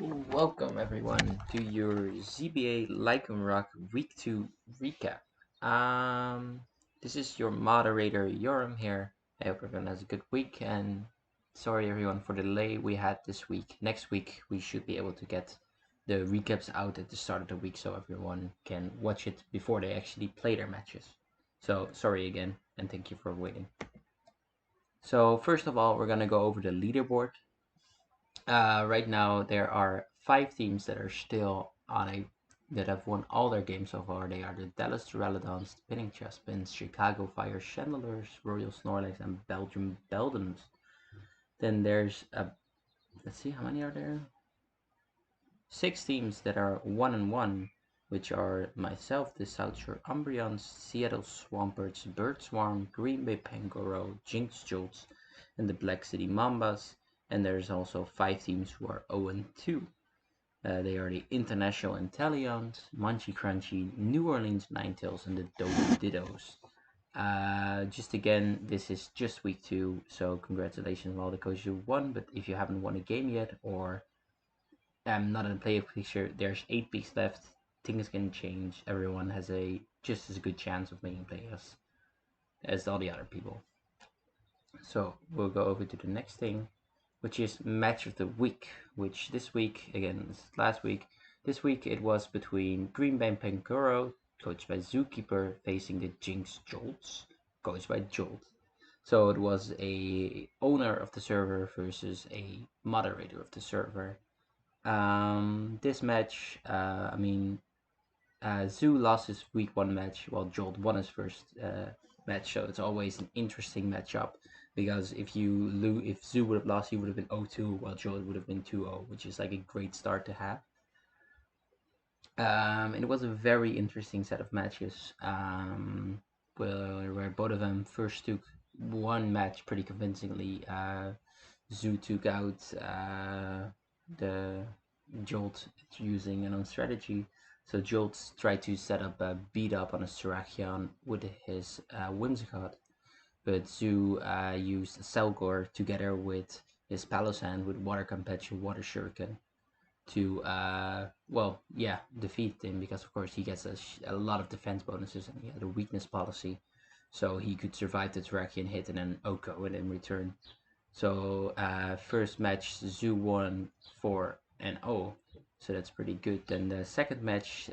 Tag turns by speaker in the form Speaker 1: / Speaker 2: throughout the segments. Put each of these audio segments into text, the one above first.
Speaker 1: Welcome everyone to your ZBA Lycanroc Week 2 recap. This is your moderator Yoram here. I hope everyone has a good week and sorry everyone for the delay we had this week. Next week we should be able to get the recaps out at the start of the week so everyone can watch it before they actually play their matches. So sorry again and thank you for waiting. So first of all we're gonna go over the leaderboard. Right now, there are 5 teams that are still on a that have won all their games so far. They are the Dallas Duraludons, the Pinning Chespins, Chicago Fire Chandelers, Royal Snorlax, and Belgium Beldens. Then there's let's see how many are there. 6 teams that are 1-1, which are myself, the South Shore Umbreons, Seattle Swamperts, Bird Swarm, Green Bay Pangoro, Jinx Jolts, and the Black City Mambas. And there's also 5 teams who are 0-2. They are the International Intellions, Munchy Crunchy, New Orleans Ninetales, and the Dodo Dittos. Just again, this is just week 2, so congratulations on all the coaches who won. But if you haven't won a game yet, or not in the playoff picture, there's 8 weeks left. Things can change. Everyone has a just as good chance of making playoffs as all the other people. So we'll go over to the next thing, which is match of the week, which this week, again, this is last week, this week it was between Green Bay Pangoro, coached by Zookeeper, facing the Jinx Jolts, coached by Jolt. So it was a owner of the server versus a moderator of the server. This match, Zoo lost his week 1 match while Jolt won his first match, so it's always an interesting matchup because if Zoo would have lost, he would have been 0-2 while Jolt would have been 2-0, which is like a great start to have. It was a very interesting set of matches where both of them first took one match pretty convincingly. Zoo took out the Jolt using an own strategy. So Jolt tried to set up a beat up on a Serachion with his Whimsicott, but Zoo used Selgor together with his Palossand with Water Compassion, Water Shuriken to defeat him, because of course he gets a lot of defense bonuses and he had a weakness policy, so he could survive the Terrakion hit and then Oko it in return. So first match Zoo won 4-0, so that's pretty good. Then the second match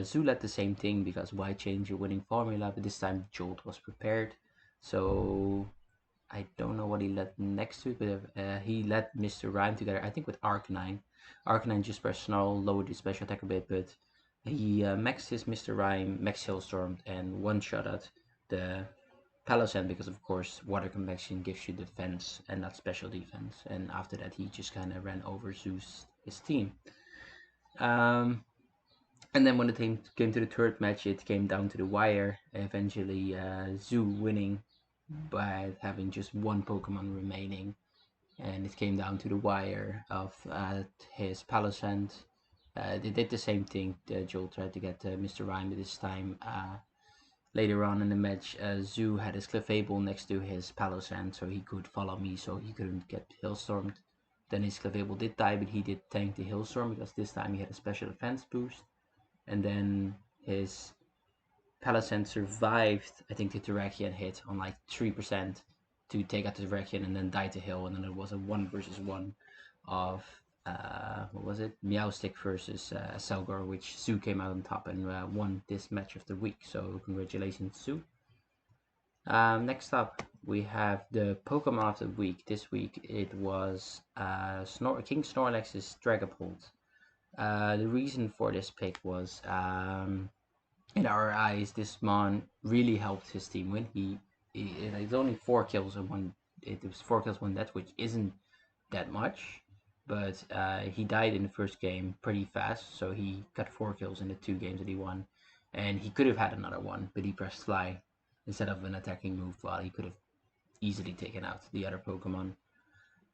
Speaker 1: Zoo led the same thing because why change your winning formula, but this time Jolt was prepared. So I don't know what he led next to it, but he led Mr. Rhyme together, I think, with Arcanine. Arcanine just pressed Snarl, lowered his special attack a bit, but he maxed his Mr. Rhyme, max Hailstorm, and one-shot at the Palossand because, of course, Water Compaction gives you defense and not special defense. And after that, he just kind of ran over his team. And then when the team came to the third match, it came down to the wire. Eventually, Zoo winning by having just one Pokemon remaining, and it came down to the wire of his Palossand. They did the same thing. Joel tried to get Mr. Rhyme, but this time later on in the match, Zoo had his Clefable next to his Palossand, so he could follow me, so he couldn't get Hailstormed. Then his Clefable did die, but he did tank the Hailstorm because this time he had a special defense boost. And then his Palossand survived, I think, the Terrakion hit on like 3% to take out the Terrakion and then die to Hill. And then it was a 1 versus 1 of, what was it? Meowstic versus Selgar, which Zoo came out on top and won this match of the week. So congratulations, Zoo. Next up, we have the Pokemon of the week. This week it was King Snorlax's Dragapult. The reason for this pick was, in our eyes, this Mon really helped his team win. It's only 4 kills and one. It was 4 kills, 1 death, which isn't that much, but he died in the first game pretty fast, so he got 4 kills in the 2 games that he won, and he could have had another one, but he pressed Fly instead of an attacking move, while he could have easily taken out the other Pokemon.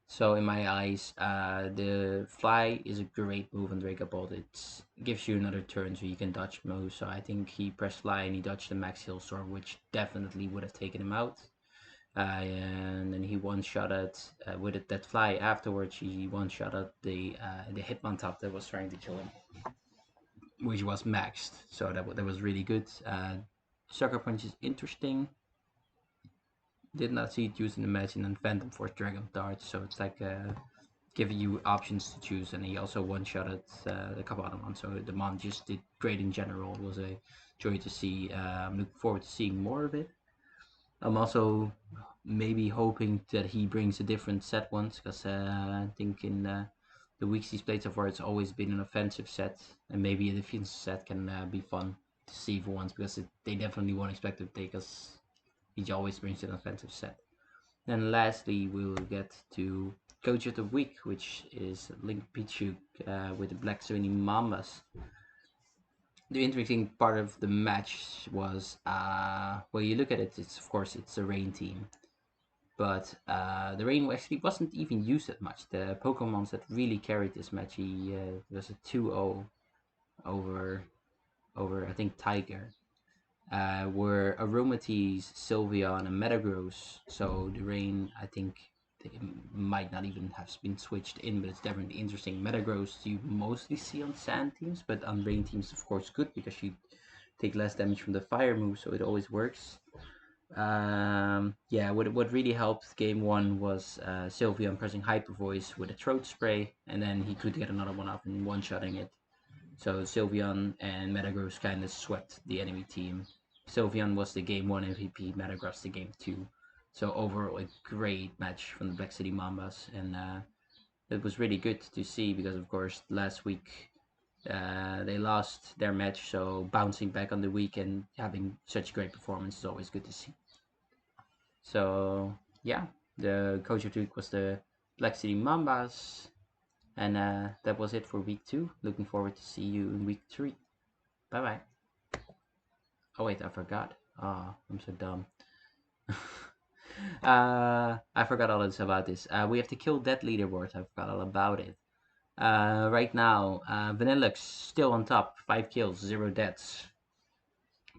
Speaker 1: So in my eyes, the Fly is a great move on Dragapult. It gives you another turn so you can dodge moves. So I think he pressed Fly and he dodged the Max Hailstorm, which definitely would have taken him out. and then he one-shot at with it, that fly afterwards. He one-shot at the Hitmontop that was trying to kill him, which was maxed. So that was really good. Sucker Punch is interesting. Did not see it used in the match, and then Phantom Force Dragon Dart. So it's like giving you options to choose, and he also one-shot at the Kabadamon. So the Mon just did great in general. It was a joy to see. I'm looking forward to seeing more of it. I'm also maybe hoping that he brings a different set once, because I think in the weeks he's played so far, it's always been an offensive set, and maybe a defensive set can be fun to see for once, because they definitely won't expect to take us. He always brings an offensive set. Then lastly, we will get to Coach of the Week, which is Link Pichu with the Black Swinging Mambas. The interesting part of the match was, well, you look at it, it's of course it's a rain team, but the rain actually wasn't even used that much. The Pokemons that really carried this match, he was a 2-0 over I think Tiger, were Aromatisse, Sylveon, and Metagross. So the rain, I think, they might not even have been switched in, but it's definitely interesting. Metagross you mostly see on sand teams, but on rain teams, of course, good because you take less damage from the fire move, so it always works. Yeah, what really helped game one was Sylveon pressing Hyper Voice with a throat spray, and then he could get another one up and one-shotting it. So Sylveon and Metagross kind of swept the enemy team. Sylveon was the game one MVP, Metagross the game two. So overall, a great match from the Black City Mambas, and it was really good to see because, of course, last week they lost their match. So bouncing back on the week and having such great performance is always good to see. So yeah, the coach of the week was the Black City Mambas, and that was it for week 2. Looking forward to see you in week 3. Bye bye. Oh wait, I forgot. Oh, I'm so dumb. I forgot all this about this. We have to kill that leaderboard. I forgot all about it. Right now, Vanillux still on top. 5 kills, 0 deaths.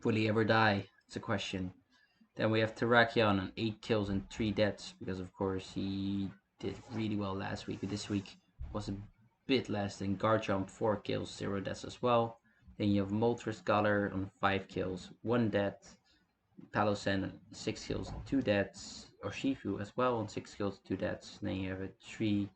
Speaker 1: Will he ever die? It's a question. Then we have Terrakion on 8 kills and 3 deaths, because of course he did really well last week, but this week was a bit less. Than Garchomp, 4 kills, 0 deaths as well. Then you have Moltres Scholar on 5 kills, 1 death. Palosan on 6 kills, 2 deaths. Urshifu as well on 6 kills, 2 deaths. Then you have a 3